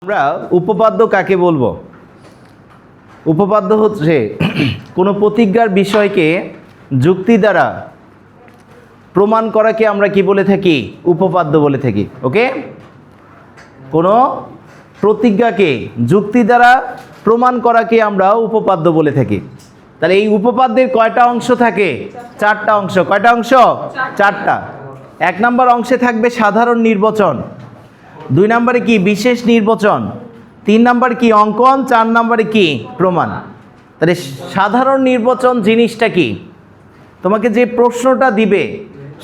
আমরা উপপাদ্য কাকে বলবো? উপপাদ্য হচ্ছে কোনো প্রতিজ্ঞার বিষয়কে যুক্তি দ্বারা প্রমাণ করাকে আমরা কি বলে থাকি? উপপাদ্য বলে থাকি। ওকে, কোনো প্রতিজ্ঞাকে যুক্তি দ্বারা প্রমাণ করাকে আমরা উপপাদ্য বলে থাকি। তাহলে এই উপপাদ্যের কয়টা অংশ থাকে? চারটা অংশ। কয়টা অংশ? চারটা। এক নম্বর অংশে থাকবে সাধারণ নির্বাচন, দুই নম্বরে কি বিশেষ নির্বাচন, তিন নম্বরে কি অঙ্কন, চার নম্বরে কি প্রমাণ। তাহলে সাধারণ নির্বাচন জিনিসটা কি? তোমাকে যে প্রশ্নটা দিবে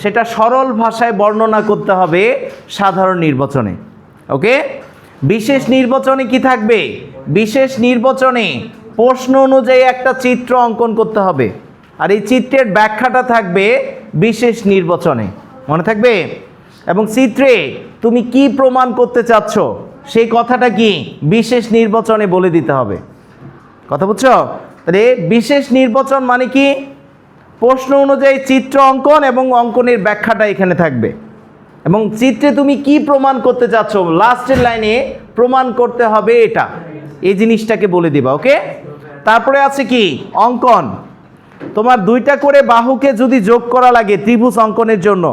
সেটা সরল ভাষায় বর্ণনা করতে হবে সাধারণ নির্বাচনে। ওকে, বিশেষ নির্বাচনে কি থাকবে? বিশেষ নির্বাচনে প্রশ্ন অনুযায়ী একটা চিত্র অঙ্কন করতে হবে, আর এই চিত্রের ব্যাখ্যাটা থাকবে বিশেষ নির্বাচনে, মনে থাকবে। এবং চিত্রে তুমি কি প্রমাণ করতে চাচ্ছ সেই কথাটা কি বিশেষ নির্বাচনে বলে দিতে হবে। কথা বুঝছো? তাহলে বিশেষ নির্বাচন মানে কি? প্রশ্ন অনুযায়ী চিত্র অঙ্কন এবং অঙ্কনের ব্যাখ্যাটা এখানে থাকবে। এবং চিত্রে তুমি কি প্রমাণ করতে চাচ্ছ, লাস্টের লাইনে প্রমাণ করতে হবে এটা, এই জিনিসটাকে বলে দিবা। ওকে, তারপরে আছে কি অঙ্কন। তোমার দুইটা করে বাহুকে যদি যোগ করা লাগে ত্রিভুজ অঙ্কনের জন্য,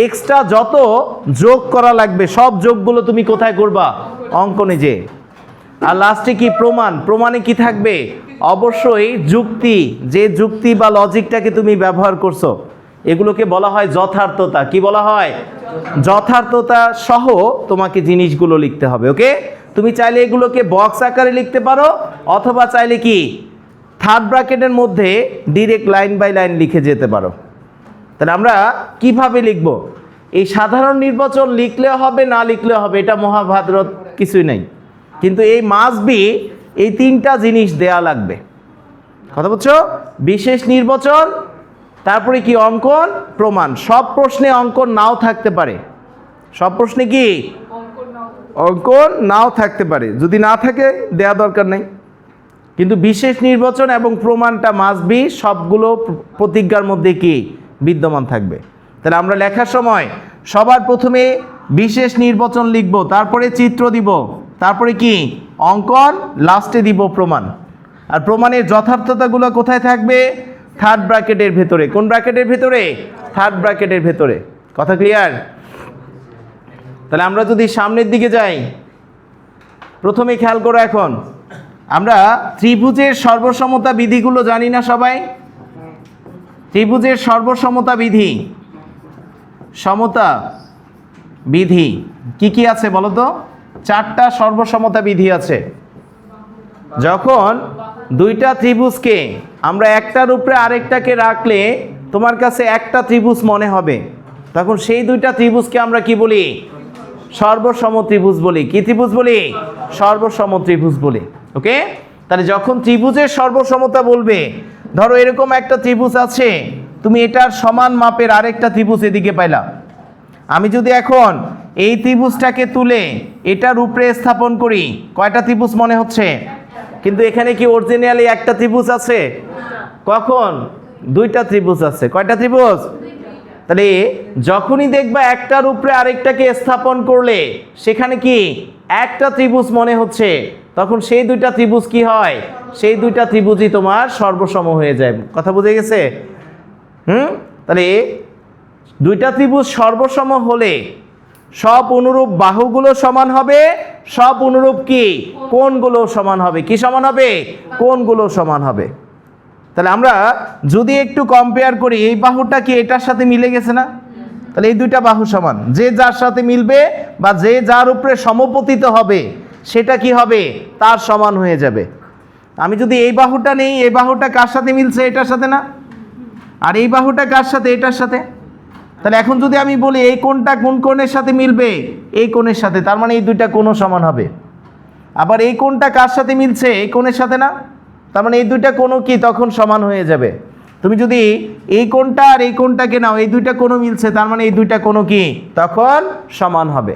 এক্সট্রা যত যোগ করা লাগবে সব যোগগুলো তুমি কোথায় করবা? অঙ্কনে যে। আর লাস্টে কি প্রমাণ। প্রমাণে কি থাকবে? অবশ্যই যুক্তি, যে যুক্তি বা লজিকটাকে তুমি ব্যবহার করছো এগুলোকে বলা হয় যথার্থতা। কি বলা হয়? যথার্থতা সহ তোমাকে জিনিসগুলো লিখতে হবে। ওকে, তুমি চাইলে এগুলোকে বক্স আকারে লিখতে পারো, অথবা চাইলে কি থার্ড ব্র্যাকেটের মধ্যে ডিরেক্ট লাইন বাই লাইন লিখে যেতে পারো। তাহলে আমরা কিভাবে লিখব? এই সাধারণ নির্বাচন লিখলে হবে, না লিখলে হবে, এটা মহাভারত কিছুই নাই, কিন্তু এই মাস্ট বি এই তিনটা জিনিস দেয়া লাগবে। কথা বুঝছো? বিশেষ নির্বাচন, তারপরে কি অঙ্কন, প্রমাণ। সব প্রশ্নে অঙ্কন নাও থাকতে পারে, সব প্রশ্নে কি অঙ্কন নাও থাকতে পারে, যদি না থাকে দেয়া দরকার নেই, কিন্তু বিশেষ নির্বাচন এবং প্রমাণটা মাস্ট বি সবগুলো প্রতিজ্ঞার মধ্যে কি বিদ্যমান থাকবে। তাহলে আমরা লেখার সময় সবার প্রথমে বিশেষ নির্বাচন লিখব, তারপরে চিত্র দিব, তারপরে কি অঙ্কন, লাস্টে দিব প্রমাণ। আর প্রমাণের যথার্থতাগুলো কোথায় থাকবে? থার্ড ব্র্যাকেটের ভেতরে। কোন ব্র্যাকেটের ভেতরে? থার্ড ব্র্যাকেটের ভেতরে। কথা ক্লিয়ার? তাহলে আমরা যদি সামনের দিকে যাই, প্রথমে খেয়াল করো, এখন আমরা ত্রিভুজের সর্বসমতা বিধিগুলো জানি না সবাই? ত্রিভুজের সর্বসমতা বিধি, সমতা বিধি কি কি আছে বলো তো? চারটা সর্বসমতা বিধি আছে। যখন দুইটা ত্রিভুজকে আমরা একটার উপরে আরেকটাকে রাখলে তোমার কাছে একটা ত্রিভুজ মনে হবে, তখন সেই দুইটা ত্রিভুজকে আমরা কি বলি? সর্বসম ত্রিভুজ বলি। কি ত্রিভুজ বলি? সর্বসম ত্রিভুজ বলি। ওকে, তাহলে যখন ত্রিভুজের সর্বসমতা বলবে, ধরো এরকম একটা ত্রিভুজ আছে, তুমি এটার সমান মাপের আরেকটা ত্রিভুজ এদিকে পাইলা। আমি যদি এখন এই ত্রিভুজটাকে তুলে এটার উপরে স্থাপন করি, কয়টা ত্রিভুজ মনে হচ্ছে? কিন্তু এখানে কি অরিজিনালি একটা ত্রিভুজ আছে? কখন? দুইটা ত্রিভুজ আছে। কয়টা ত্রিভুজ? তাহলে যখনই দেখবা একটার উপরে আরেকটাকে স্থাপন করলে সেখানে কি একটা ত্রিভুজ মনে হচ্ছে, তখন সেই দুইটা ত্রিভুজ কি হয়? সেই দুইটা ত্রিভুজই তোমার সর্বসম হয়ে যায়। কথা বুঝে গেছে? তাহলে দুইটা ত্রিভুজ সর্বসম হলে সব অনুরূপ বাহুগুলো সমান হবে, সব অনুরূপ কি কোণগুলো সমান হবে। কি সমান হবে? কোণগুলো সমান হবে। তাহলে আমরা যদি একটু কম্পেয়ার করি, এই বাহুটা কি এটার সাথে মিলে গেছে না? তাহলে এই দুইটা বাহু সমান, যে যার সাথে মিলবে বা যে যার উপরে সমপতিত হবে সেটা কি হবে? তার সমান হয়ে যাবে। আমি যদি এই বাহুটা নেই, এই বাহুটা কার সাথে মিলছে? এটার সাথে না? আর এই বাহুটা কার সাথে? এটার সাথে। তাহলে এখন যদি আমি বলি এই কোণটা কোন কোণের সাথে মিলবে? এই কোণের সাথে, তার মানে এই দুইটা কোণও সমান হবে। আবার এই কোণটা কার সাথে মিলছে? এই কোণের সাথে না? তার মানে এই দুইটা কোণও কি তখন সমান হয়ে যাবে। তুমি যদি এই কোণটা আর এই কোণটাকে নাও, এই দুইটা কোণও মিলছে, তার মানে এই দুইটা কোণও কি তখন সমান হবে।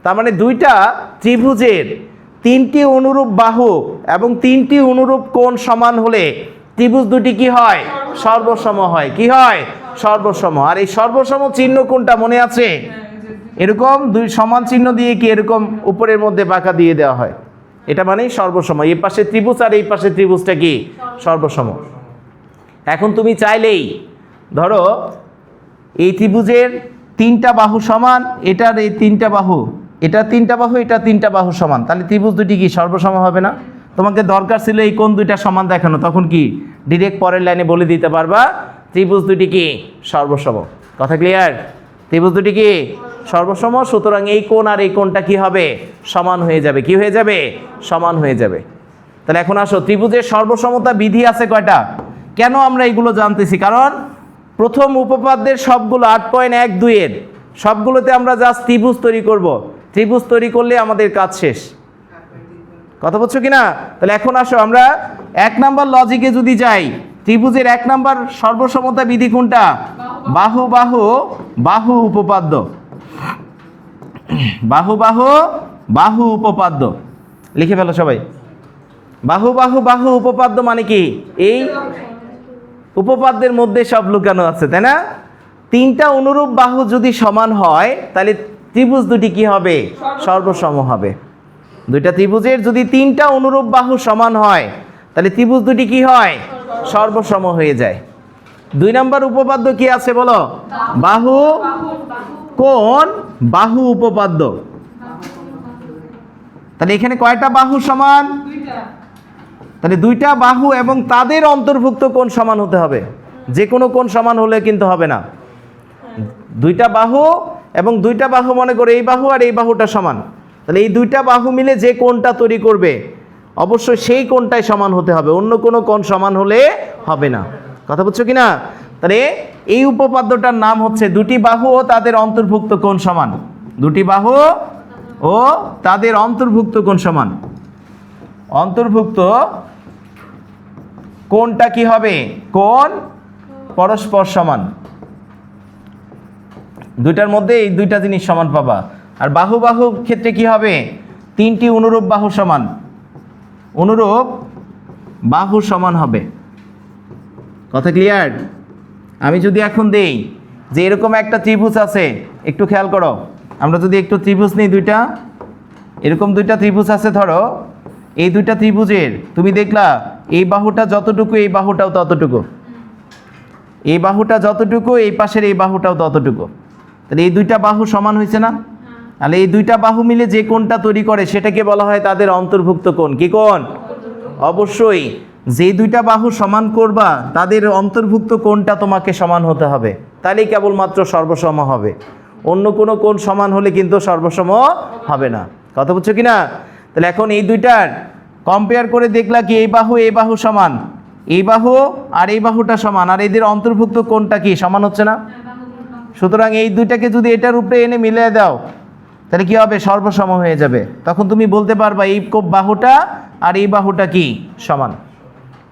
তার মানে দুইটা ত্রিভুজের তিনটি অনুরূপ বাহু এবং তিনটি অনুরূপ কোণ সমান হলে ত্রিভুজ দুটি কি হয়? সর্বসম হয়। কি হয়? সর্বসম। আর এই সর্বসম চিহ্ন কোনটা মনে আছে? এরকম দুই সমান চিহ্ন দিয়ে কি এরকম উপরের মধ্যে বাঁকা দিয়ে দেওয়া হয়, এটা মানেই সর্বসম। এই পাশে ত্রিভুজ আর এই পাশে ত্রিভুজটা কি সর্বসম। এখন তুমি চাইলেই ধরো এই ত্রিভুজের তিনটা বাহু সমান, এটার এই তিনটা বাহু, এটা তিনটা বাহু, এটা তিনটা বাহু সমান, তাহলে ত্রিভুজ দুটি কি সর্বসম হবে না? তোমাকে দরকার ছিল এই কোণ দুইটা সমান দেখানো, তখন কি ডিরেক্ট পরের লাইনে বলে দিতে পারবা ত্রিভুজ দুটি কি সর্বসম। কথা ক্লিয়ার? ত্রিভুজ দুটি কি সর্বসম, সুতরাং এই কোণ আর এই কোণটা কি হবে সমান হয়ে যাবে। কি হয়ে যাবে? সমান হয়ে যাবে। তাহলে এখন আসো, ত্রিভুজের সর্বসমতা বিধি আছে কয়টা? কেন আমরা এগুলো জানতেছি? কারণ প্রথম উপপাদ্যের সবগুলো 8.12 এর সবগুলোতে আমরা জাস্ট ত্রিভুজ তৈরি করব, ত্রিভুজ তৈরি করলে আমাদের কাজ শেষ। কথা বলছো কিনা? তাহলে এখন আসো আমরা 1 নাম্বার লজিকে যদি যাই, ত্রিভুজের 1 নাম্বার সর্বসমতা বিধি কোনটা? বাহু বাহু বাহু উপপাদ্য। বাহু বাহু বাহু উপপাদ্য লিখে ফেলো সবাই। বাহু বাহু বাহু উপপাদ্য মানে কি? এই উপপাদ্যের মধ্যে সব লুকানো আছে, তাই না? তিনটা অনুরূপ বাহু যদি সমান হয় তাহলে ত্রিভুজ দুটি কি হবে? সর্বসম হবে। দুইটা ত্রিভুজের যদি তিনটা অনুরূপ বাহু সমান হয় তাহলে ত্রিভুজ দুটি কি হয়? সর্বসম হয়ে যায়। 2 নাম্বার উপপাদ্য কি আছে বলো? বাহু কোণ বাহু উপপাদ্য। তাহলে এখানে কয়টা বাহু সমান? তাহলে দুইটা বাহু এবং তাদের অন্তর্ভুক্ত কোণ সমান হতে হবে। যে কোনো কোণ সমান হলে কিন্তু হবে না। দুইটা বাহু এবং দুইটা বাহু, মনে করো এই বাহু আর এই বাহুটা সমান, তাহলে এই দুইটা বাহু মিলে যে কোণটা তৈরি করবে অবশ্যই সেই কোণটাই সমান হতে হবে, অন্য কোনো কোণ সমান হলে হবে না। কথা বুঝছো কিনা? তাহলে এই উপপাদ্যটার নাম হচ্ছে দুটি বাহু ও তাদের অন্তর্ভুক্ত কোণ সমান। দুটি বাহু ও তাদের অন্তর্ভুক্ত কোণ সমান। অন্তর্ভুক্ত কোণটা কি হবে? কোণ পরস্পর সমান। দুইটার মধ্যে এই দুইটা জিনিস সমান পাবা। আর বাহু বাহু ক্ষেত্রে কি হবে? তিনটি অনুরূপ বাহু সমান। অনুরূপ বাহু সমান হবে। কথা ক্লিয়ার? আমি যদি এখন দেই যে এরকম একটা ত্রিভুজ আছে, একটু খেয়াল করো, আমরা যদি একটু ত্রিভুজ নিই দুইটা, এরকম দুইটা ত্রিভুজ আছে ধরো, এই দুইটা ত্রিভুজের তুমি দেখলা এই বাহুটা যতটুকু এই বাহুটাও ততটুকু, এই বাহুটা যতটুকু এই পাশের এই বাহুটাও ততটুকু, তাহলে এই দুইটা বাহু সমান হয়েছে না? তাহলে এই দুইটা বাহু মিলে যে কোণটা তৈরি করে সেটাকে বলা হয় তাদের অন্তর্ভুক্ত কোণ। কি কোণ? অবশ্যই যে দুইটা বাহু সমান করবা তাদের অন্তর্ভুক্ত কোণটা তোমাকে সমান হতে হবে, তাহলেই কেবলমাত্র সর্বসম হবে। অন্য কোনো কোণ সমান হলে কিন্তু সর্বসম হবে না। কথা বুঝছো কিনা? তাহলে এখন এই দুইটার কম্পেয়ার করে দেখলা কি এই বাহু সমান, এই বাহু আর এই বাহুটা সমান, আর এদের অন্তর্ভুক্ত কোণটা কি সমান হচ্ছে না? সুতরাং এই দুইটাকে যদি এটার উপরে এনে মিলিয়ে দাও তাহলে কি হবে? সর্বসম হয়ে যাবে। তখন তুমি বলতে পারবা এই বাহুটা আর এই বাহুটা কি সমান,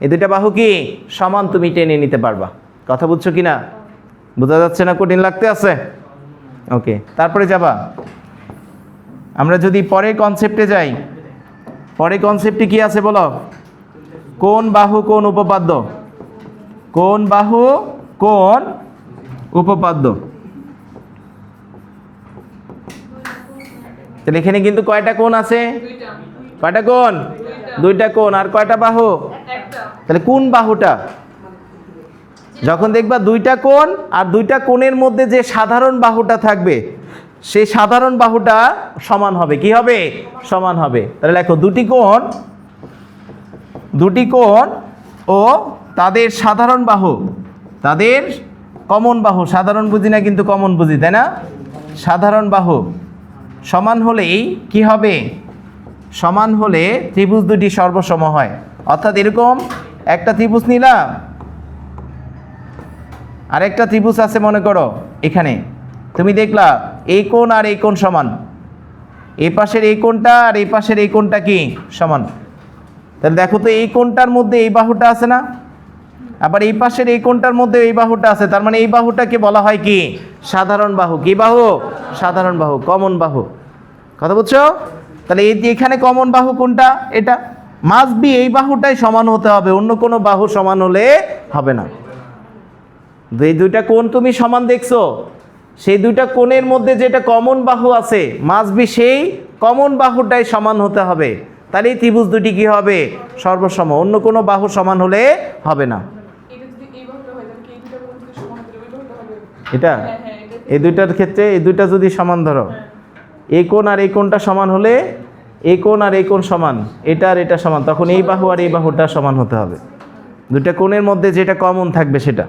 এই দুইটা বাহু কি সমান, তুমি টেনে নিতে পারবা। কথা বুঝছো কিনা? বোঝা যাচ্ছে না? কঠিন লাগতে আছে? ওকে, তারপরে যাবা আমরা যদি পরের কনসেপ্টে যাই। পরের কনসেপ্টে কি আছে বলো? কোণ বাহু কোণ উপপাদ্য। কোণ বাহু কোণ উপপাদ্য। তাহলে এখানে কিন্তু কয়টা কোণ আছে? কয়টা কোণ? দুইটা কোণ। আর কয়টা বাহু? তাহলে কোন বাহুটা? যখন দেখবা দুইটা কোণ আর দুইটা কোণের মধ্যে যে সাধারণ বাহুটা থাকবে সেই সাধারণ বাহুটা সমান হবে। কি হবে? সমান হবে। তাহলে লেখো দুটি কোণ ও তাদের সাধারণ বাহু, তাদের কমন বাহু, সাধারণ বুঝি না কিন্তু কমন বুঝি, তাই না? সাধারণ বাহু সমান হলেই কি হবে? সমান হলে ত্রিভুজ দুটি সর্বসম হয়। অর্থাৎ এরকম একটা ত্রিভুজ নিলাম, আরেকটা ত্রিভুজ আছে মনে করো এখানে, তুমি দেখলা এই কোণ আর এই কোণ সমান, এই পাশের এই কোণটা আর এই পাশের এই কোণটা কি সমান। তাহলে দেখো তো এই কোণটার মধ্যে এই বাহুটা আছে না? আবার এই পাশের এই কোণটার মধ্যে এই বাহুটা আছে, তার মানে এই বাহুটাকে বলা হয় কি? সাধারণ বাহু। কি বাহু? সাধারণ বাহু, কমন বাহু। কথা বুঝছো? তাহলে এই যে এখানে কমন বাহু কোনটা? এটা মাস্ট বি এই বাহুটাই সমান হতে হবে, অন্য কোনো বাহু সমান হলে হবে না। এই দুইটা কোণ তুমি সমান দেখছো, সেই দুইটা কোণের মধ্যে যেটা কমন বাহু আছে মাস্ট বি সেই কমন বাহুটাই সমান হতে হবে, তাহলে এই ত্রিভুজ দুটি কি হবে? সর্বসম। অন্য কোনো বাহু সমান হলে হবে না। এটা এই দুইটার ক্ষেত্রে এই দুইটা যদি সমান ধরো, এই কোণ আর এই কোণটা সমান হলে এই কোণ আর এই কোণ সমান, এটা আর এটা সমান, তখন এই বাহু আর এই বাহুটা সমান হতে হবে। দুইটা কোণের মধ্যে যেটা কমন থাকবে সেটা।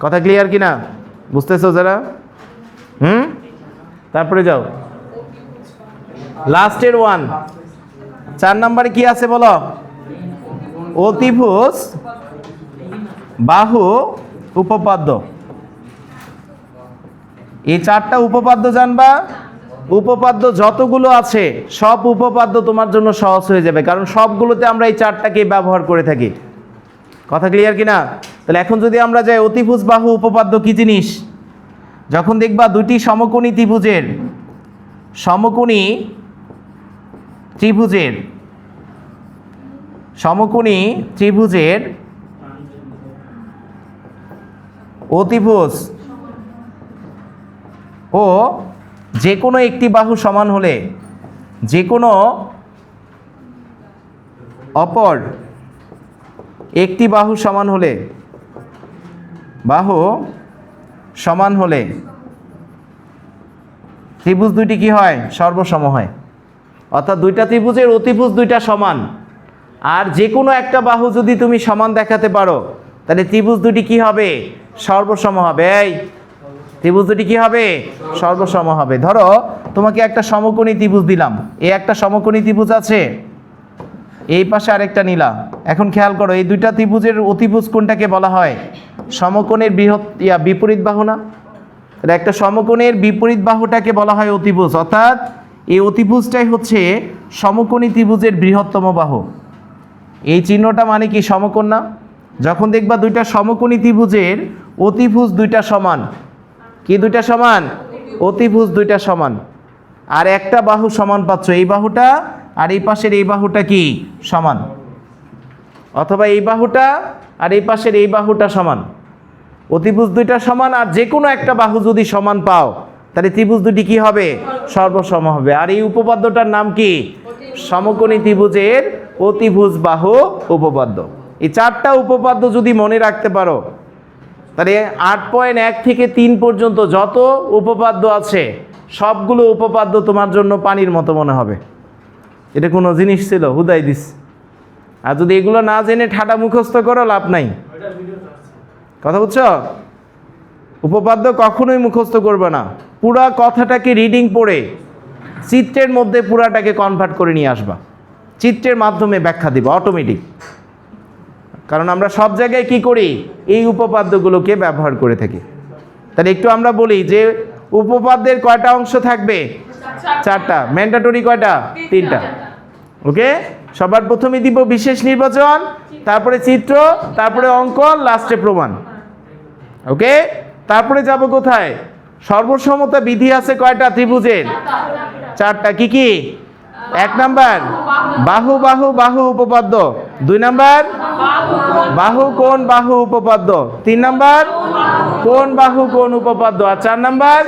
কথা ক্লিয়ার কি না? বুঝতেছো যারা? তারপরে যাও লাস্টের ওয়ান, 4 নম্বরে কি আছে বলো? অতিভুজ বাহু উপপাদ্য। এই 4টা উপপাদ্য জানবা। উপপাদ্য যতগুলো আছে সব উপপাদ্য তোমার জন্য সহজ হয়ে যাবে, কারণ সবগুলোতে আমরা এই 4টাকে ব্যবহার করে থাকি। কথা ক্লিয়ার কি না? তাহলে এখন যদি আমরা যাই অতিভুজ বাহু উপপাদ্য কি জিনিস, যখন দেখবা দুটি সমকোণী ত্রিভুজের অতিভুজ ও যে কোনো একটি বাহু সমান হলে যে কোনো অপর একটি বাহু সমান হলে ত্রিভুজ দুইটি কি হয়? সর্বসম হয়। অর্থাৎ দুইটা ত্রিভুজের অতিভুজ দুইটা সমান, আর যে কোনো একটা বাহু যদি তুমি সমান দেখাতে পারো তাহলে ত্রিভুজ দুটি কি হবে? সর্বসম হবে। এই ত্রিভুজ দুটি কি হবে? সর্বসম হবে। ধরো তোমাকে একটা সমকোণী ত্রিভুজ দিলাম, এই একটা সমকোণী ত্রিভুজ আছে, এই পাশে আরেকটা নিলা। এখন খেয়াল করো এই দুইটা ত্রিভুজের অতিভুজ কোনটাকে বলা হয়? সমকোণের বিপরীত বাহু না? তাহলে একটা সমকোণের বিপরীত বাহুটাকে বলা হয় অতিভুজ, অর্থাৎ এই অতিভুজটাই হচ্ছে সমকোণী ত্রিভুজের বৃহত্তম বাহু। এই চিহ্নটা মানে কি? সমকোণ না? যখন দেখবা দুইটা সমকোণী ত্রিভুজের অতিভুজ দুইটা সমান, কি দুইটা সমান? অতিভুজ দুইটা সমান, আর একটা বাহু সমান পাচ্ছ, এই বাহুটা আর এই পাশের এই বাহুটা কি সমান, অথবা এই বাহুটা আর এই পাশের এই বাহুটা সমান। অতিভুজ দুইটা সমান, আর যে কোনো একটা বাহু যদি সমান পাও তাহলে ত্রিভুজ দুটি কি হবে? সর্বসম হবে। আর এই উপপাদ্যটার নাম কি? সমকোণী ত্রিভুজের অতিভুজ বাহু উপপাদ্য। এই 4টা উপপাদ্য যদি মনে রাখতে পারো তাহলে 8.1 থেকে 3 পর্যন্ত যত উপপাদ্য আছে সবগুলো উপপাদ্য তোমার জন্য পানির মতো মনে হবে। এটা কোনো জিনিস ছিল? হুদাই দিস। আর যদি এগুলো না জেনে ঠাটা মুখস্থ করো লাভ নাই। কথা বুঝছো? উপপাদ্য কখনোই মুখস্থ করবে না, পুরা কথাটাকে রিডিং পড়ে চিত্রের মধ্যে পুরাটাকে কনভার্ট করে নিয়ে আসবা, চিত্রের মাধ্যমে ব্যাখ্যা দিবা অটোমেটিক। কারণ আমরা সব জায়গায় কি করি? এই উপপাদ্যগুলোকে ব্যবহার করে থাকি। তাহলে একটু আমরা বলি যে উপপাদ্যের কয়টা অংশ থাকবে? 4টা। ম্যান্ডেটরি কয়টা? 3টা। ওকে, সবার প্রথমে দিব বিশেষ নির্বাচন, তারপরে চিত্র, তারপরে অঙ্কন, লাস্টে প্রমাণ। ওকে, তারপরে যাব কোথায়? সর্বসমতা বিধি আছে কয়টা ত্রিভুজের? 4টা। কি কি? 1 নাম্বার বাহু বাহু বাহু উপপাদ্য, 2 নাম্বার বাহু কোণ বাহু উপপাদ্য, 3 নাম্বার কোণ বাহু কোণ উপপাদ্য, আর 4 নাম্বার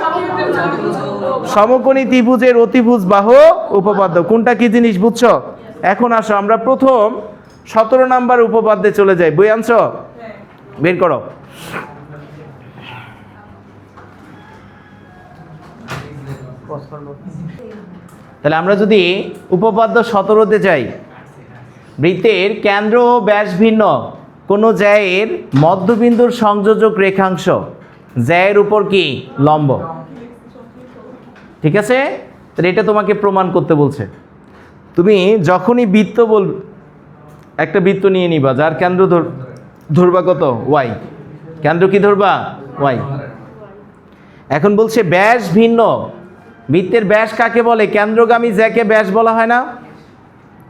সমকোণী ত্রিভুজের অতিভুজ বাহু উপপাদ্য। কোনটা কি জিনিস বুঝছো? এখন আসো আমরা প্রথম 17 নাম্বার উপপাদ্যে চলে যাই। বই আনছো? বের করো। তাহলে আমরা যদি উপপাদ্য 17তে যাই, বৃত্তের কেন্দ্র ও ব্যাস ভিন্ন কোনো জ্যায়ের মধ্যবিন্দুর সংযোজক রেখাংশ জ্যায়ের উপর কি লম্ব। ঠিক আছে, তাহলে এটা তোমাকে প্রমাণ করতে বলছে। তুমি যখনই বৃত্ত একটা বৃত্ত নিয়ে নিবা, যার কেন্দ্র ধরবা কত? ওয়াই। কেন্দ্র কি ধরবা? ওয়াই। এখন বলছে ব্যাস ভিন্ন। বৃত্তের ব্যাস কাকে বলে? কেন্দ্রগামী জ্যাকে ব্যাস বলা হয় না?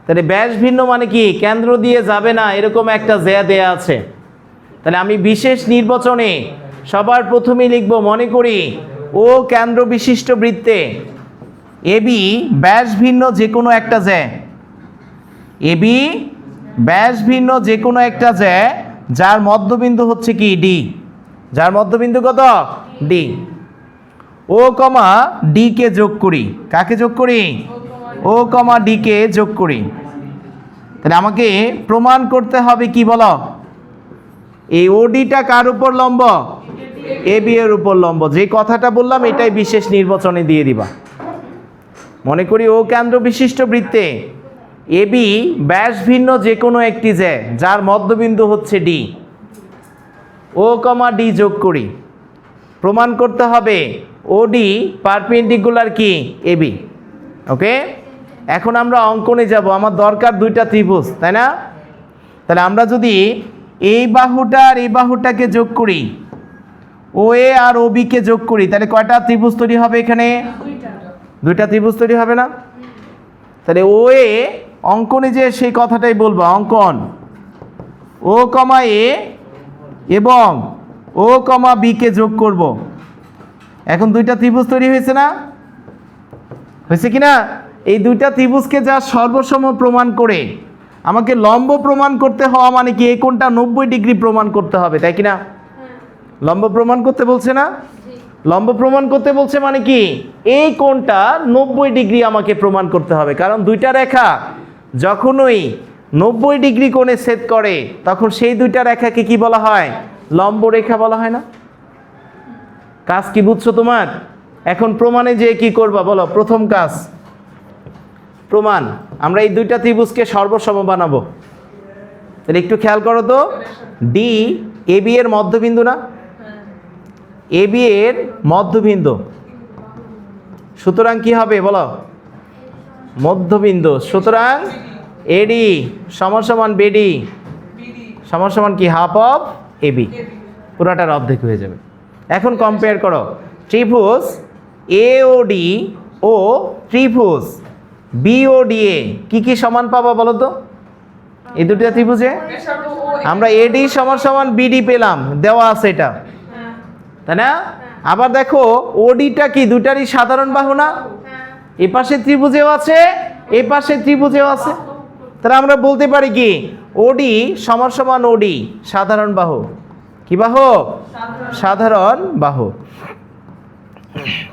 তাহলে ব্যাস ভিন্ন মানে কি? কেন্দ্র দিয়ে যাবে না এরকম একটা জ্যা দেয়া আছে। তাহলে আমি বিশেষ নির্বাচনে সবার প্রথমেই লিখব, মনে করি ও কেন্দ্র বিশিষ্ট বৃত্তে এবি ব্যাস ভিন্ন যে কোনো একটা জ্যা, এবি ব্যাস ভিন্ন যে কোনো একটা জ্যা যার মধ্যবিন্দু হচ্ছে কি? ডি। যার মধ্যবিন্দু কত? ডি। ও কমা ডি কে যোগ করি। কাকে যোগ করি? ও কমা ডি কে যোগ করি। তাহলে আমাকে প্রমাণ করতে হবে কি বলো? এই ওডিটা কার উপর লম্ব? এ বি এর উপর লম্ব। যে কথাটা বললাম এটাই বিশেষ নির্বাচনে দিয়ে দিবা। মনে করি ও কেন্দ্র বিশিষ্ট বৃত্তে এ বি ব্যাস ভিন্ন যে কোনো একটি যার মধ্যবিন্দু হচ্ছে ডি, ও কমা ডি যোগ করি। প্রমাণ করতে হবে ওডি পারপেন্ডিকুলার কি? A B. ওকে, এখন আমরা অঙ্কনে যাব। আমার দরকার দুইটা ত্রিভুজ, তাই না? তাহলে আমরা যদি এই বাহুটা আর এই বাহুটাকে যোগ করি, ও এ আর ও বি কে যোগ করি, তাহলে কয়টা ত্রিভুজ তৈরি হবে? এখানে দুইটা ত্রিভুজ তৈরি হবে না? তাহলে ও এ অঙ্কনে যে সেই কথাটাই বলবো, অঙ্কন ও কমা এ এবং ও কমা বি কে যোগ করব। এখন দুইটা ত্রিভুজ তৈরি হয়েছে না? হয়েছে কি না? এই দুইটা ত্রিভুজকে যা সর্বসম প্রমাণ করে আমাকে লম্ব প্রমাণ করতে হওয়া মানে কি এই কোণটা 90 ডিগ্রি প্রমাণ করতে হবে, তাই কি না? লম্ব প্রমাণ করতে বলছে না? লম্ব প্রমাণ করতে বলছে মানে কি এই কোণটা 90 ডিগ্রি আমাকে প্রমাণ করতে হবে। কারণ দুইটা রেখা যখনই 90 ডিগ্রি কোণে ছেদ করে তখন সেই দুইটা রেখাকে কি বলা হয়? লম্ব রেখা বলা হয় না? কাজ কি বুঝছো তোমার? এখন প্রমাণে যে কি করবা বলো? প্রথম কাজ প্রমাণ, আমরা এই দুইটা ত্রিভুজকে সর্বসম বানাবো। তাহলে একটু খেয়াল করো তো, ডি এ বি এর মধ্যবিন্দু না? এ বি এর মধ্যবিন্দু, সুতরাং কি হবে বলো? মধ্যবিন্দু। সুতরাং এডি সমান সমান বিডি সমান সমান কি? হাফ অফ এবি, পুরাটার অর্ধেক হয়ে যাবে। এখন কম্পেয়ার করো ত্রিভুজ এ ও ডি ও ত্রিভুজ বি ও ডি এ কি কি সমান পাবা বলো তো? এই দুটো ত্রিভুজে আমরা এডি সমান সমান বিডি পেলাম, দেওয়া আছে এটা, তাই না? আবার দেখো ওডিটা কি দুটারই সাধারণ বাহু না? এ পাশে ত্রিভুজেও আছে, এ পাশে ত্রিভুজেও আছে। তাহলে আমরা বলতে পারি কি ওডি সমান সমান ওডি সাধারণ বাহু। কি বাহু? সাধারণ বাহু।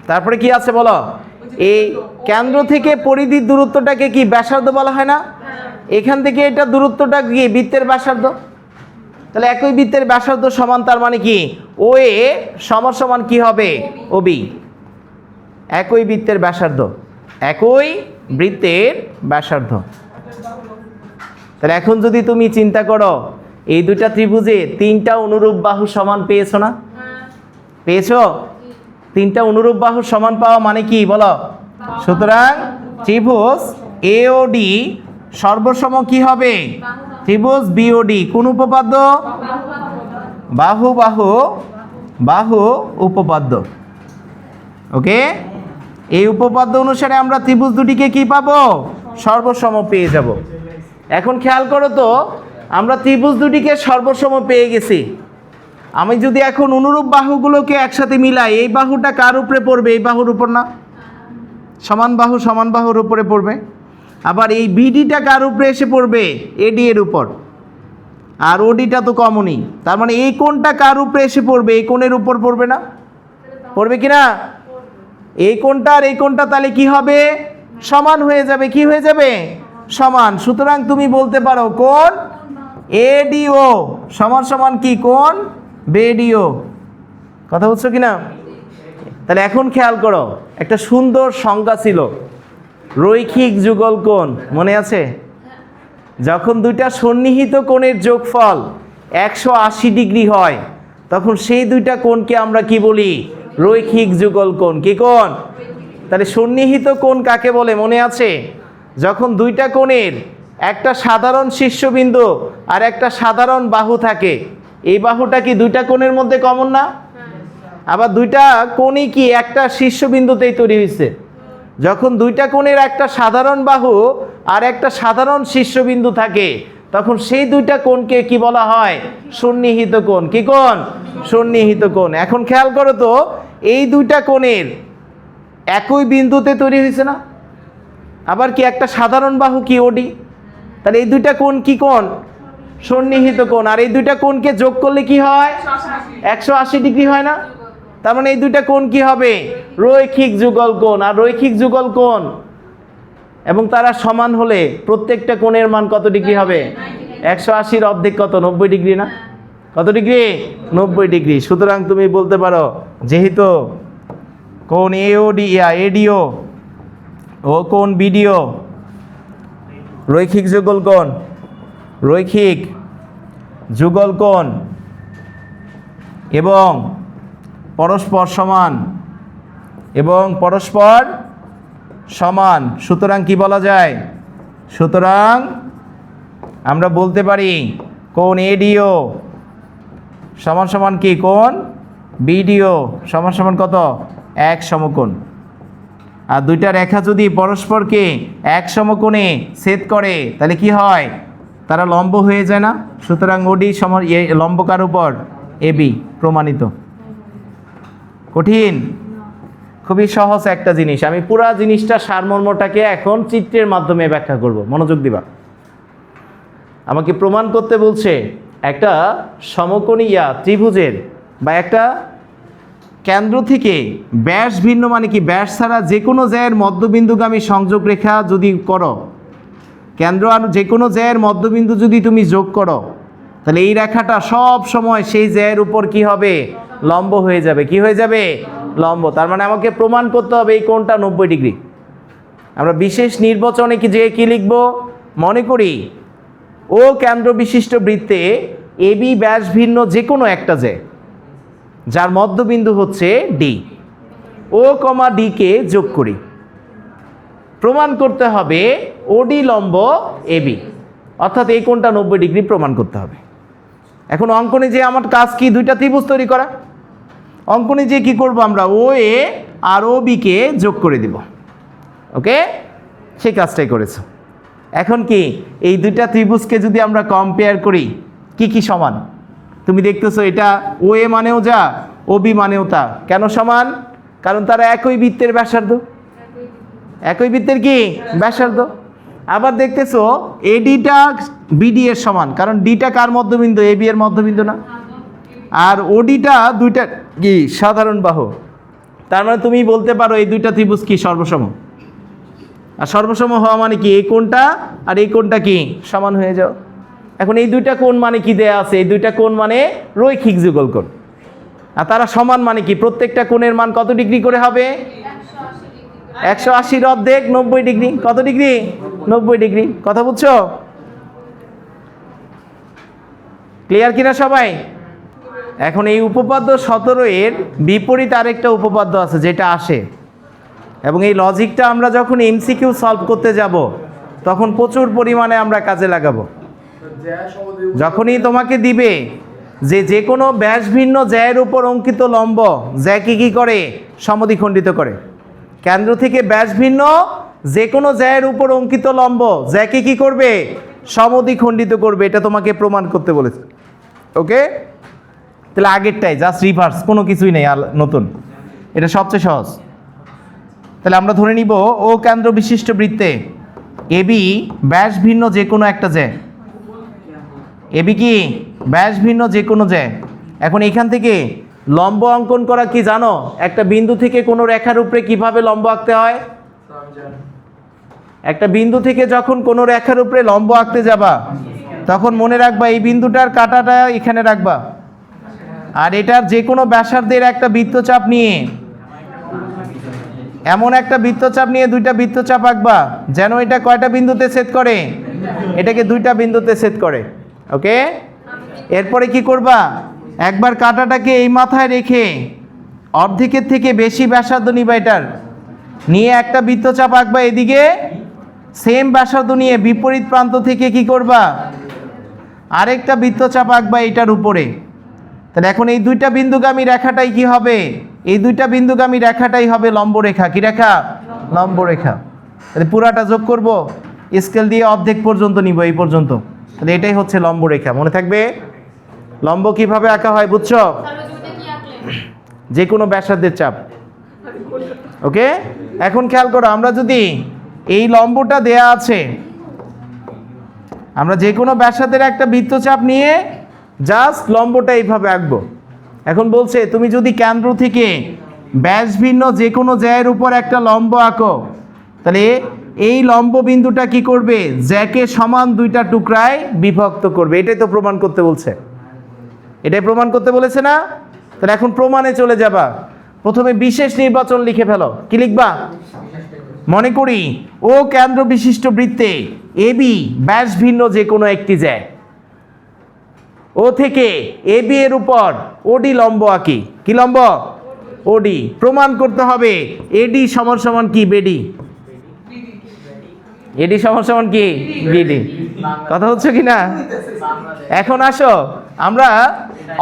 তারপরে কি আছে বলো? এই কেন্দ্র থেকে পরিধির দূরত্বটাকে কি ব্যাসার্ধ বলা হয় না? এখান থেকে এটা দূরত্বটা কি? বৃত্তের ব্যাসার্ধ। তাহলে একই বৃত্তের ব্যাসার্ধ সমান, তার মানে কি ও এ সমান সমান কি হবে? ও বি। একই বৃত্তের ব্যাসার্ধ, একই বৃত্তের ব্যাসার্ধ। তাহলে এখন যদি তুমি চিন্তা করো এই দুইটা ত্রিভুজে তিনটা অনুরূপ বাহু সমান পেয়েছো না? পেয়েছো? তিনটা অনুরূপ বাহু সমান পাওয়া মানে কি বলো? সুতরাং ত্রিভুজ এ ও ডি সর্বসম কি হবে? ত্রিভুজ বি ও ডি। কোন উপপাদ্য? বাহু বাহু বাহু উপপাদ্য। ওকে, এই উপপাদ্য অনুসারে আমরা ত্রিভুজ দুটিকে কি পাবো? সর্বসম পেয়ে যাব। এখন খেয়াল করো তো, আমরা ত্রিভুজ দুটিকে সর্বসম পেয়ে গেছি। আমি যদি এখন অনুরূপ বাহুগুলোকে একসাথে মিলাই, এই বাহুটা কার উপরে পড়বে? এই বাহুর উপর না? সমান বাহুর উপরে পড়বে। আবার এই বিডিটা কার উপরে এসে পড়বে? এডি এর উপর। আর ওডিটা তো কমনই, তার মানে এই কোণটা কার উপরে এসে পড়বে? এই কোণের উপর পড়বে না? পড়বে কি না? এই কোণটা আর এই কোণটা তাহলে কি হবে? সমান হয়ে যাবে। কি হয়ে যাবে? সমান। সুতরাং তুমি বলতে পারো কোণ এডিও সমান সমান কি? কোণ বেডিও। কথা বুঝছো কিনা? তাহলে এখন খেয়াল করো, একটা সুন্দর সংজ্ঞা ছিল রৈখিক যুগল কোণ, মনে আছে? যখন দুইটা সন্নিহিত কোণের যোগফল 180 ডিগ্রি হয় তখন সেই দুইটা কোণকে আমরা কি বলি? রৈখিক যুগল কোণ। কি কোণ? তাহলে সন্নিহিত কোণ কাকে বলে মনে আছে? যখন দুইটা কোণের একটা সাধারণ শীর্ষবিন্দু আর একটা সাধারণ বাহু থাকে, এই বাহুটা কি দুইটা কোণের মধ্যে কমন না? আবার দুইটা কোণই কি একটা শীর্ষবিন্দুতেই তৈরি হয়েছে। যখন দুইটা কোণের একটা সাধারণ বাহু আর একটা সাধারণ শীর্ষবিন্দু থাকে তখন সেই দুইটা কোণকে কি বলা হয়? সন্নিহিত কোণ। কি কোণ? সন্নিহিত কোণ। এখন খেয়াল করো তো, এই দুইটা কোণের একই বিন্দুতে তৈরি হয়েছে না? আবার কি একটা সাধারণ বাহু কি? ওডি। তাহলে এই দুইটা কোণ কি কোণ? সন্নিহিত কোণ। আর এই দুইটা কোণকে যোগ করলে কি হয়? 180 ডিগ্রি হয় না? তার মানে এই দুইটা কোণ কি হবে? রৈখিক যুগল কোণ। আর রৈখিক যুগল কোণ এবং তারা সমান হলে প্রত্যেকটা কোণের মান কত ডিগ্রি হবে? 180-র অর্ধেক কত? 90 ডিগ্রি না? কত ডিগ্রি? 90 ডিগ্রি। সুতরাং তুমি বলতে পারো যেহেতু কোণ এডিও ও কোণ বিডিও রৈখিক যুগল কোণ, রৈখিক যুগল কোণ এবং পরস্পর সমান সুতরাং কি বলা যায়? সুতরাং আমরা বলতে পারি কোণ এডিও সমান সমান কি? কোণ বিডিও সমান সমান কত? এক সমকোণ। আর দুইটা রেখা যদি পরস্পরকে এক সমকোণে ছেদ করে তাহলে কি হয়? তারা লম্ব হয়ে যায় না? সুতরাং ওডি সমান লম্বকার উপর এবি প্রমাণিত। কঠিন? খুবই সহজ একটা জিনিস। আমি পুরা জিনিসটা সারমর্মটাকে এখন চিত্রের মাধ্যমে ব্যাখ্যা করব, মনোযোগ দিবা। আমাকে প্রমাণ করতে বলছে একটা সমকোণী ত্রিভুজের বা একটা কেন্দ্র থেকে ব্যাস ভিন্ন, মানে কি ব্যাস ছাড়া যে কোনো জ্যায়ের মধ্যবিন্দুগামী সংযোগ রেখা যদি করো, কেন্দ্র আর যে কোনো জ্যায়ের মধ্যবিন্দু যদি তুমি যোগ করো, তাহলে এই রেখাটা সব সময় সেই জ্যায়ের উপর কি হবে? লম্ব হয়ে যাবে। কি হয়ে যাবে? লম্ব। তার মানে আমাকে প্রমাণ করতে হবে এই কোণটা 90 ডিগ্রি। আমরা বিশেষ নির্বাচনে কি লিখব? মনে করি ও কেন্দ্র বিশিষ্ট বৃত্তে এবি ব্যাস ভিন্ন যে কোনো একটা জ্যা যার মধ্যবিন্দু হচ্ছে ডি, ও কমা ডি কে যোগ করি। প্রমাণ করতে হবে ওডি লম্ব এবি, অর্থাৎ এই কোণটা 90 ডিগ্রি প্রমাণ করতে হবে। এখন অঙ্কনে যে আমার কাজ কি? দুইটা ত্রিভুজ তৈরি করা। অঙ্কনে যে কি করব? আমরা ও এ আর ও বি কে যোগ করে দিব। ওকে, সেই কাজটাই করেছো। এখন কি এই দুইটা ত্রিভুজকে যদি আমরা কম্পেয়ার করি, কি কি সমান? তুমি দেখতেছো এটা ও এ মানেও যা, ও বি মানেও তা। কেন সমান? কারণ তারা একই বৃত্তের ব্যাসার্ধ। একই বৃত্তের কি? ব্যাসার্ধ। আবার দেখতেছো এডিটা বিডি এর সমান, কারণ ডিটা কার মধ্যবিন্দু? এবি এর মধ্যবিন্দু না? আর ওডিটা দুইটা কি? সাধারণ বাহু। তার মানে তুমি বলতে পারো এই দুইটা ত্রিভুজ কি? সর্বসম। আর সর্বসম হওয়া মানে কি? এই কোণটা আর এই কোণটা কি? সমান হয়ে যাও। এখন এই দুইটা কোণ মানে কি দেয়া আছে? এই দুইটা কোণ মানে রৈখিক যুগল কোণ। আর তারা সমান মানে কি? প্রত্যেকটা কোণের মান কত ডিগ্রি করে হবে? 180-র অর্ধেক 90 ডিগ্রি। কত ডিগ্রি? 90 ডিগ্রি। কথা বুঝছো? ক্লিয়ার কিনা সবাই? এখন এই উপপাদ্য 17 এর বিপরীত আরেকটা উপপাদ্য আছে যেটা আসে, এবং এই লজিকটা আমরা যখন এমসিকিউ সলভ করতে যাব তখন প্রচুর পরিমাণে আমরা কাজে লাগাবো। যখনই তোমাকে দিবে যে কোনো ব্যাস ভিন্ন জ্যায়ের উপর অঙ্কিত লম্ব জ্যাকে কি করে? সমদ্বিখণ্ডিত করে। কেন্দ্র থেকে ব্যাস ভিন্ন যে কোনো জ্যায়ের উপর অঙ্কিত লম্ব জ্যাকে কি করবে? সমদ্বিখণ্ডিত করবে। এটা তোমাকে প্রমাণ করতে বলেছে। ওকে, তাহলে আগেরটাই জাস্ট রিভার্স, কোনো কিছুই নেই নতুন। এটা সবচেয়ে সহজ। তাহলে আমরা ধরে নিব ও কেন্দ্র বিশিষ্ট বৃত্তে এবি ব্যাস ভিন্ন যে কোনো একটা জ্যা। এবি কি? ব্যাস ভিন্ন যে কোনো জ্যা। এখন এখান থেকে লম্ব অঙ্কন করা কি জানো? একটা বিন্দু থেকে কোনো রেখার উপরে কিভাবে লম্ব আঁকতে হয়? একটা বিন্দু থেকে যখন কোনো রেখার উপরে লম্ব আঁকতে যাবা তখন মনে রাখবা এই বিন্দুটার কাঁটাটা এখানে রাখবা, আর এটার যে কোনো ব্যাসার্ধের একটা বৃত্তচাপ নিয়ে, এমন একটা বৃত্তচাপ নিয়ে দুইটা বৃত্তচাপ আঁকবা যেন এটা কয়টা বিন্দুতে ছেদ করে? এটাকে দুইটা বিন্দুতে ছেদ করে। ওকে, এরপরে কি করবা? একবার কাঁটাটাকে এই মাথায় রেখে অর্ধেকের থেকে বেশি ব্যাসার্ধ নিবা, এটার নিয়ে একটা বৃত্তচাপ আঁকবা এদিকে, সেম ব্যাসার্ধ নিয়ে বিপরীত প্রান্ত থেকে কি করবা? আরেকটা বৃত্তচাপ আঁকবা এটার উপরে। তাহলে এখন এই দুইটা বিন্দুগামী রেখাটাই কি হবে? এই দুইটা বিন্দুগামী রেখাটাই হবে লম্ব রেখা। কি রেখা? লম্ব রেখা। তাহলে পুরাটা যোগ করব, স্কেল দিয়ে অর্ধেক পর্যন্ত নিব, এই পর্যন্ত। তাহলে এটাই হচ্ছে লম্ব রেখা। মনে থাকবে লম্ব কিভাবে আঁকা হয়, বুঝছো? যে কোনো ব্যাসার্ধের চাপ। ওকে, এখন খেয়াল করো, আমরা যদি এই লম্বটা দেয়া আছে, আমরা যে কোনো ব্যাসার্ধের একটা বৃত্তচাপ নিয়ে জাস্ট লম্বটা এইভাবে আঁকবো। এখন বলছে তুমি যদি কেন্দ্র থেকে ব্যাস ভিন্ন যে কোনো জ্যায়ের উপর একটা লম্ব আঁকো, তাহলে এই লম্ব বিন্দুটা কি করবে, জ্যাকে সমান দুইটা টুকরায় বিভক্ত করবে। এটাই তো প্রমাণ করতে বলছে, এটাই প্রমাণ করতে বলেছে না? তাহলে এখন প্রমাণে চলে যাবা। প্রথমে বিশেষ নির্বাচন লিখে ফেলো। কি লিখবা? মনে করি ও কেন্দ্র বিশিষ্ট বৃত্তে এবি ব্যাস ভিন্ন যে কোনো একটি জ্যা, ও থেকে এবি এর উপর ওডি লম্ব আঁকি। কি লম্ব? ওডি। প্রমাণ করতে হবে এডি সমান সমান কি বেডি, এডি সমান সমান কি বিডি। কথা হচ্ছে কি না? এখন আসো আমরা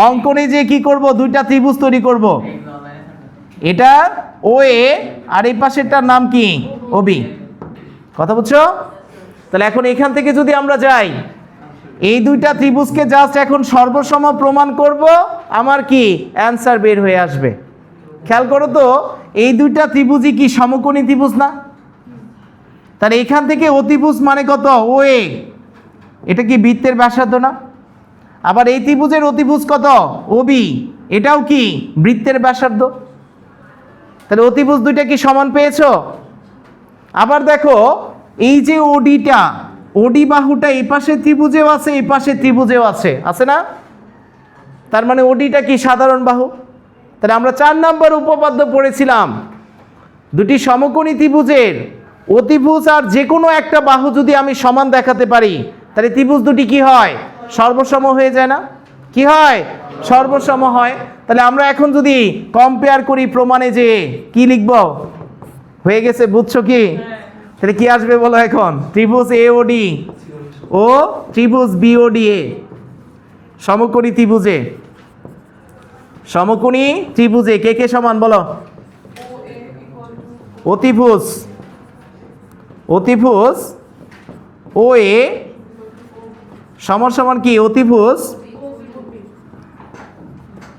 অঙ্কনে যে কি করব, দুইটা ত্রিভুজ তৈরি করব। এটা ও এ আর এই পাশেরটার নাম কি ওবি। কথা বুঝছো? তাহলে এখন এখান থেকে যদি আমরা যাই, এই দুইটা ত্রিভুজকে জাস্ট এখন সর্বসম প্রমাণ করব, আমার কি অ্যান্সার বের হয়ে আসবে। খেয়াল করো তো, এই দুইটা ত্রিভুজই কি সমকোণী ত্রিভুজ না? তাহলে এখান থেকে অতিভুজ মানে কত? ও এ, এটা কি বৃত্তের ব্যাসার্ধ না? আবার এই ত্রিভুজের অতিভুজ কত? ওবি, এটাও কি বৃত্তের ব্যাসার্ধ। তাহলে অতিভুজ দুইটা কি সমান পেয়েছো? আবার দেখো এই যে ওডিটা, ওডি বাহুটা এই পাশে ত্রিভুজেও আছে, এই পাশে ত্রিভুজেও আছে, আছে না? তার মানে ওডিটা কি সাধারণ বাহু। তাহলে আমরা 4 নম্বর উপপাদ্য পড়েছিলাম, দুটি সমকোণী ত্রিভুজের অতিভুজ আর যে কোনো একটা বাহু যদি আমি সমান দেখাতে পারি, তাহলে ত্রিভুজ দুটি কি হয়? সর্বসম হয়ে যায় না? কি হয়? সর্বসম হয়। তাহলে আমরা এখন যদি কম্পেয়ার করি প্রমাণে, যে কি লিখব? হয়ে গেছে, বুঝছো কি? তাহলে কি আসবে বলো এখন? ত্রিভুজ এওডি ও ত্রিভুজ বিওডি এ সমকোণী ত্রিভুজে, সমকোণী ত্রিভুজে কে কে সমান বলো? অতিভুজ, অতিভুজ ও এ সমান সমান কি? অতিভুজ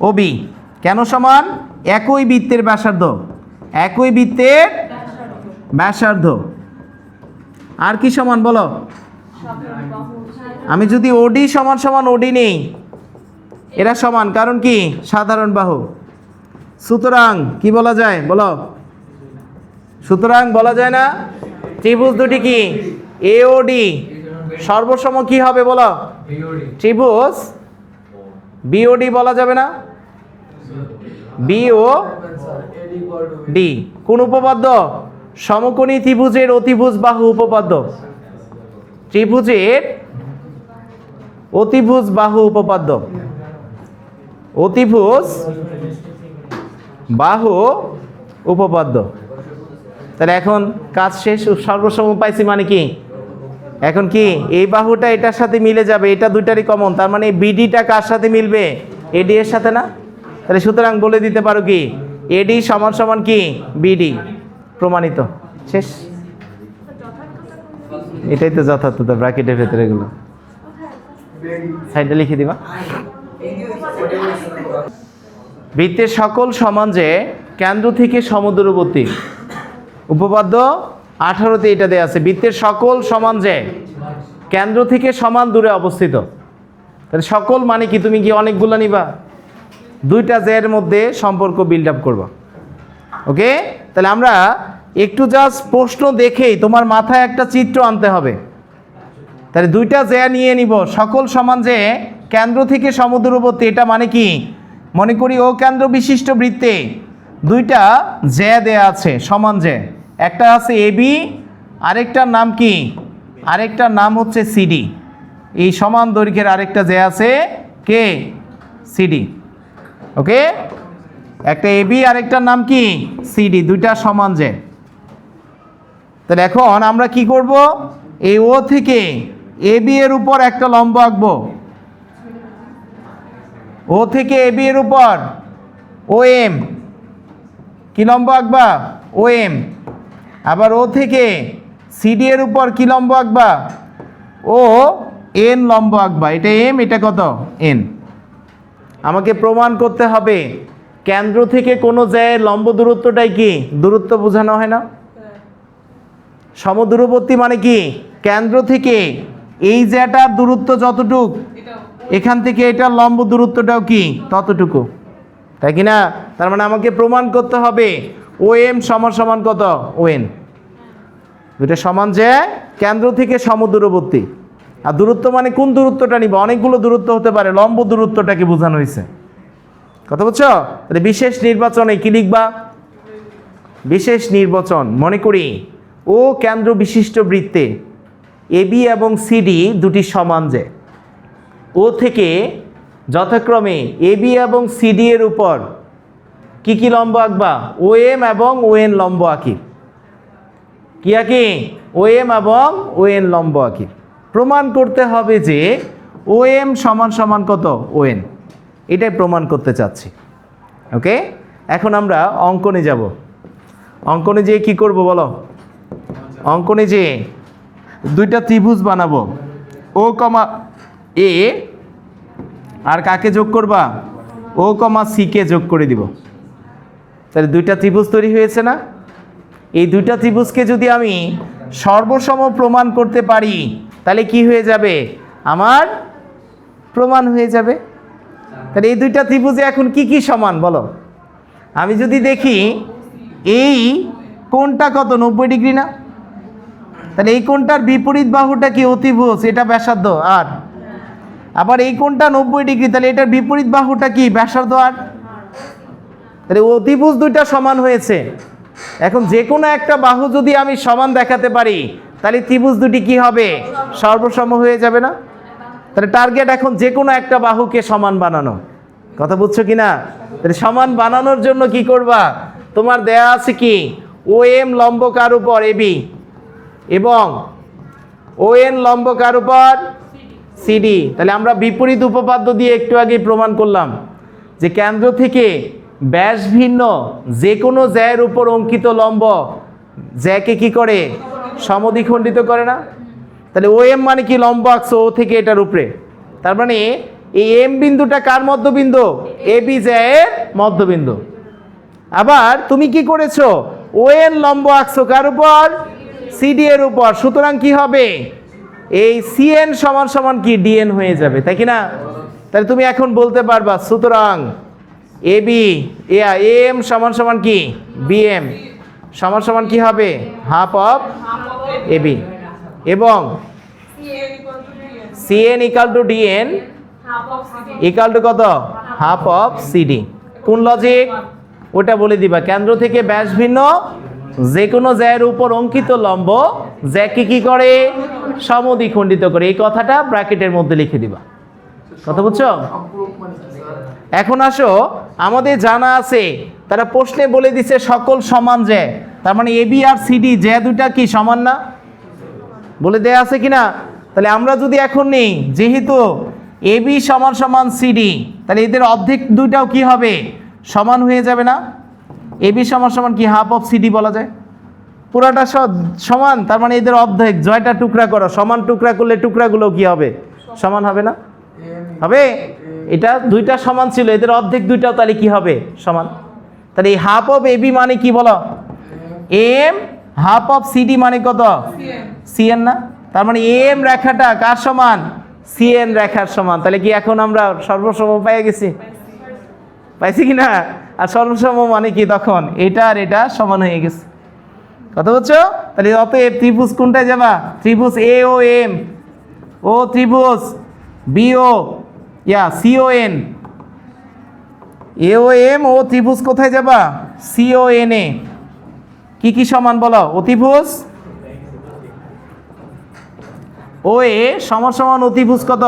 ওবি। কেন সমান? একই বৃত্তের ব্যাসার্ধ, একই বৃত্তের ব্যাসার্ধ। আর কি সমান বলো? আমি যদি ওডি সমান সমান ওডি নেই, এরা সমান, কারণ কি? সাধারণ বাহু। সুতরাং কি বলা যায় বলো? সুতরাং বলা যায় না ত্রিভুজ দুটি কি এওডি সর্বসম কি হবে বলো? ত্রিভুজ বিওডি বলা যাবে না? বিও ডি কোন উপপাদ্য? সমকোণী ত্রিভুজের অতিভুজ বাহু উপপাদ্য, ত্রিভুজের অতিভুজ বাহু উপপাদ্য, অতিভুজ বাহু উপপাদ্য। তাহলে এখন কাজ শেষ, সর্বসম পাইছি মানে কি? এখন কি এই বাহুটা এটার সাথে মিলে যাবে, এটা দুইটারই কমন, তার মানে বিডিটা কার সাথে মিলবে? এডি এর সাথে না? তাহলে সুতরাং বলে দিতে পারো কি এডি সমান সমান কি বিডি। প্রমাণিত, শেষ। এটাই তো যথার্থতা, ব্র্যাকেটের ভেতরে এগুলো সাইডে লিখে দিবা। বৃত্তের সকল সমান যে কেন্দ্র থেকে সমদূরবর্তী, উপপাদ্য 18-তে এটা দেয়া আছে। বৃত্তের সকল সমান যে কেন্দ্র থেকে সমান দূরে অবস্থিত। তাহলে সকল মানে কি? তুমি কি অনেকগুলো নিবা? দুইটা জ্যায়ের মধ্যে সম্পর্ক বিল্ড আপ করবা। ওকে, তাহলে আমরা একটু জাস্ট প্রশ্ন দেখেই তোমার মাথায় একটা চিত্র আনতে হবে। তাহলে দুইটা জ্যা নিয়ে নিব, সকল সমান যে কেন্দ্র থেকে সমদূরবর্তী, এটা মানে কি? মনে করি ও কেন্দ্র বিশিষ্ট বৃত্তে দুইটা জ্যা দেয়া আছে, সমান জ্যা। একটা আছে এবি, আরেকটার নাম কি? আরেকটার নাম হচ্ছে সিডি। এই সমান দৈর্ঘ্যের আরেকটা জ্যা আছে কে? সিডি। ওকে, একটা এবি আরেকটার নাম কি? সিডি, দুইটা সমান জ্যা। তাহলে এখন আমরা কি করব? এই ও থেকে এবি এর উপর একটা লম্ব আঁকবো, ও থেকে এবি এর উপর ও এম। কি লম্ব আঁকবা? ও এম। আবার ও থেকে সিডি এর উপর কি লম্ব আঁকবা? ও এন লম্ব আঁকবা। এটা এম, এটা কত? এন। আমাকে প্রমাণ করতে হবে কেন্দ্র থেকে কোনো জ্যায়ের লম্ব দূরত্বটাই কি? দূরত্ব বোঝানো হয় না? সমদূরবর্তী মানে কি? কেন্দ্র থেকে এই জ্যাটার দূরত্ব যতটুক, এখান থেকে এটার লম্ব দূরত্বটাও কি ততটুকু। তাই কি না? তার মানে আমাকে প্রমাণ করতে হবে ও এম সমান সমান কত, ও এন। দুইটা সমান যে কেন্দ্র থেকে সমদূরবর্তী। আর দূরত্ব মানে কোন দূরত্বটা নিব? অনেকগুলো দূরত্ব হতে পারে, লম্ব দূরত্বটাকে বোঝানো হয়েছে। কথা বুঝছো? তাহলে বিশেষ নির্বাচনে কি লিখবা? বিশেষ নির্বাচন। মনে করি ও কেন্দ্র বিশিষ্ট বৃত্তে এবি এবং সিডি দুটি সমান যে, ও থেকে যথাক্রমে এবি এবং সিডি এর উপর কি কি লম্ব আঁকবা? ও এম এবং ও এন লম্ব আঁকি। কি আঁকি? ও এম এবং ও এন লম্ব আঁকি। প্রমাণ করতে হবে যে ও এম সমান সমান কত, ও এন। এটাই প্রমাণ করতে চাচ্ছি। ওকে, এখন আমরা অঙ্কনে যাব। অঙ্কনে যেয়ে কি করব বলো? অঙ্কনে যে দুইটা ত্রিভুজ বানাবো, ও কমা এ আর কাকে যোগ করবা? ও কমা সি কে যোগ করে দিব। তাহলে দুইটা ত্রিভুজ তৈরি হয়েছে না? এই দুইটা ত্রিভুজকে যদি আমি সর্বসম প্রমাণ করতে পারি তাহলে কি হয়ে যাবে? আমার প্রমাণ হয়ে যাবে। তাহলে এই দুইটা ত্রিভুজে এখন কি কি সমান বলো? আমি যদি দেখি এই কোণটা কত, 90 ডিগ্রি না? তাহলে এই কোণটার বিপরীত বাহুটা কি? অতিভুজ, এটা ব্যাসার্ধ আর। আবার এই কোণটা 90 ডিগ্রি, তাহলে এটার বিপরীত বাহুটা কি? ব্যাসার্ধ আর। তাহলে অতিভুজ দুইটা সমান হয়েছে। এখন যে কোনো একটা বাহু যদি আমি সমান দেখাতে পারি তাহলে ত্রিভুজ দুটি কি হবে? সর্বসম হয়ে যাবে না? তাহলে টার্গেট এখন যে কোনো একটা বাহুকে সমান বানানো। কথা বুঝছো কি না? তাহলে সমান বানানোর জন্য কি করবা? তোমার দেয়া আছে কি? ও এম লম্ব কার উপর? এবি। এবং ও এন লম্ব কার উপর? সিডি। তাহলে আমরা বিপরীত উপপাদ্য দিয়ে একটু আগে প্রমাণ করলাম যে কেন্দ্র থেকে ব্যাস ভিন্ন যে কোনো জ্যায়ের উপর অঙ্কিত লম্ব জ্যাকে কি করে? সমদ্বিখণ্ডিত করে না? তাহলে ও এম মানে কি? লম্ব আঁকছো ও থেকে এটার উপরে। তার মানে এই এম বিন্দুটা কার মধ্যবিন্দু? এ বি জ্যায়ের মধ্যবিন্দু। আবার তুমি কি করেছো? ও এন লম্ব আঁকছো কার উপর? সিডি এর উপর। সুতরাং কি হবে? এই সিএন সমান সমান কি? ডিএন হয়ে যাবে, তাই কি না? তাহলে তুমি এখন বলতে পারবা সুতরাং এ বি এম সমান সমান কি? বিএম সমান সমান কি হবে? Half of A B. এবং CN equal to DN equal to কত? Half of CD. কোন লজিক? ওটা বলে দিবা। কেন্দ্র থেকে ব্যাস ভিন্ন যে কোনো জ্যায়ের উপর অঙ্কিত লম্ব জ্যাকে কি করে? সমদ্বিখণ্ডিত করে। এই কথাটা ব্র্যাকেটের মধ্যে লিখে দিবা। কথা বুঝছো? এখন আসো, আমাদের জানা আছে তারা প্রশ্নে বলে দিছে সকল সমান জ্যা। তার মানে এবি আর সিডি জ্যা দুইটা কি সমান না? বলে দেয়া আছে কিনা? তাহলে আমরা যদি এখন নেই যেহেতু এবি সমান সমান সিডি, তাহলে এদের অর্ধেক দুইটাও কি হবে? সমান হয়ে যাবে না? এবি সমান সমান কি? হাফ অফ সিডি বলা যায়। পুরাটা সমান, তার মানে এদের অর্ধেক। জয়টা টুকরা করো, সমান টুকরা করলে টুকরাগুলো কি হবে? সমান হবে না? হবে। এটা দুইটা সমান ছিল, এদের অর্ধেক দুইটাও তাহলে কি হবে? সমান। তাহলে এই হাফ অফ এবি মানে কি বলো? এম। হাফ অফ সিডি মানে কত? সিএন না? তার মানে এম রেখাটা কার সমান? সিএন রেখার সমান। তাহলে কি এখন আমরা সর্বসম পেয়ে গেছি? পাইছি কি না? আর সর্বসম মানে কি? তখন এটা আর এটা সমান হয়ে গেছে। কথা বুঝছো? তাহলে অতএব ত্রিভুজ কোনটায় যাবা? ত্রিভুজ এ ও এম ও ত্রিভুজ BO CO N. A O M O ত্রিভুজ কোথায় যাবা? CO N A. কি কি সমান বলো? অতিভুজ ও এ সমান সমান অতিভুজ কত?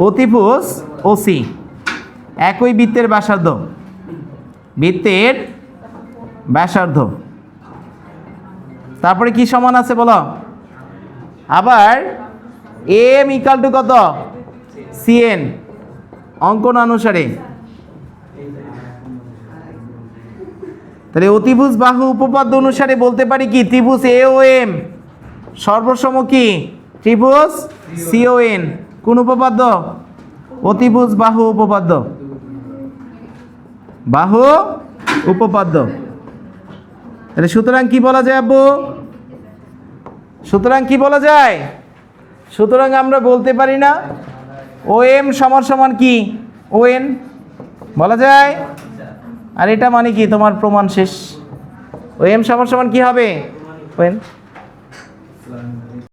অতিভুজ ও সি। একই বৃত্তের ব্যাসার্ধ। বৃত্তের ব্যাসার্ধ। তারপরে কি সমান আছে বলো? আবার এম ইকাল টু কত? সিএন অঙ্কন অনুসারে। তাহলে অতিভুজ বাহু উপপাদ্য অনুসারে বলতে পারি কি? ত্রিভুজ এ ও এম সর্বসম কি? ত্রিভুজ সিও এন। কোন উপপাদ্য? অতিভুজ বাহু উপপাদ্য। বাহু উপপাদ্য। তাহলে সুতরাং কি বলা যায় আব্বু? সুতরাং কি বলা যায়? সুতরাং আমরা বলতে পারি না ও এম সমান সমান কি? O N. বলা যায়? আর এটা মানে কি? তোমার প্রমাণ শেষ। ওই এম সমান সমান কি হবে?